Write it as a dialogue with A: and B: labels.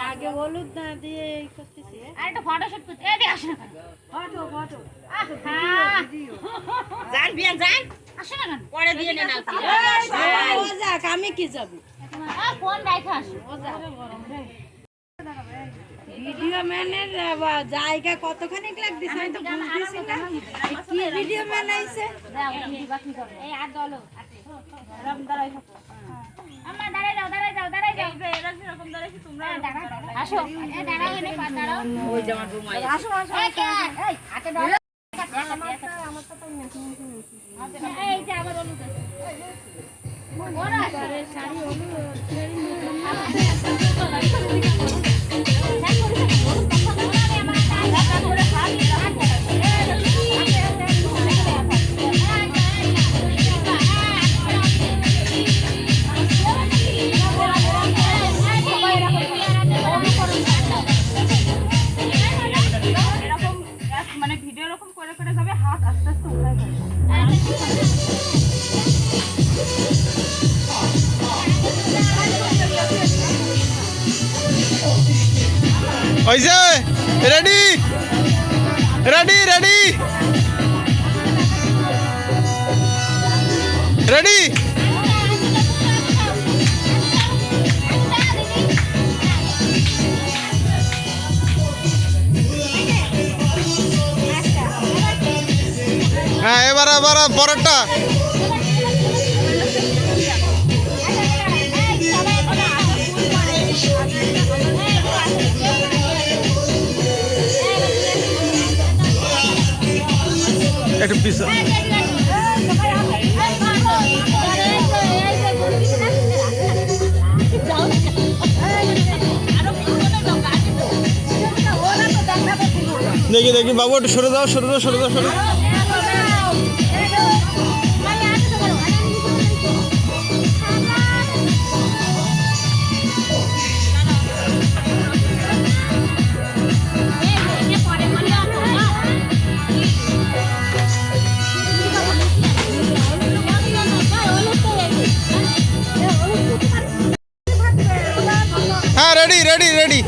A: আগে হলুদ না দিয়ে করতেছি
B: আরেকটা ফটোশুট করতে এই দেখ আসো না
A: ফটো ফটো
B: জান বিয়া জান আসো না পরে দিয়ে নে না
A: ও যাক আমি কি যাব
B: ফোন রাখা আসো
A: ভিডিও ম্যানের জায়গা কতখানি লাগতেছে আমি তো বুঝতেছি না কি ভিডিও ম্যান আইছে
B: দাও তুমি বাকি করো এই আর দলো রাম দাঁড়াই থাকো আম্মা দাঁড়াই যাও এরকম দাঁড়াইছি তোমরা আসো এই দাঁড়াও এনে দাঁড়াও ওই জামার রুমাই আসো এই হাতে ধরো আমারটা তো মেশিন এই যে আবার হলুদ আছে ওরা আছে শাড়ি হলুদ
C: মানে ভিডিও এরকম করে করে যাবে হাত আস্তে আস্তে উঠায়
D: ওই যে রেডি রেডি রেডি রেডি হ্যাঁ এবার এবার পরেরটা একটু পিছু দেখি দেখি বাবু একটু সরে দাও সরে দাও সরে দাও সরে হ্যাঁ রেডি রেডি রেডি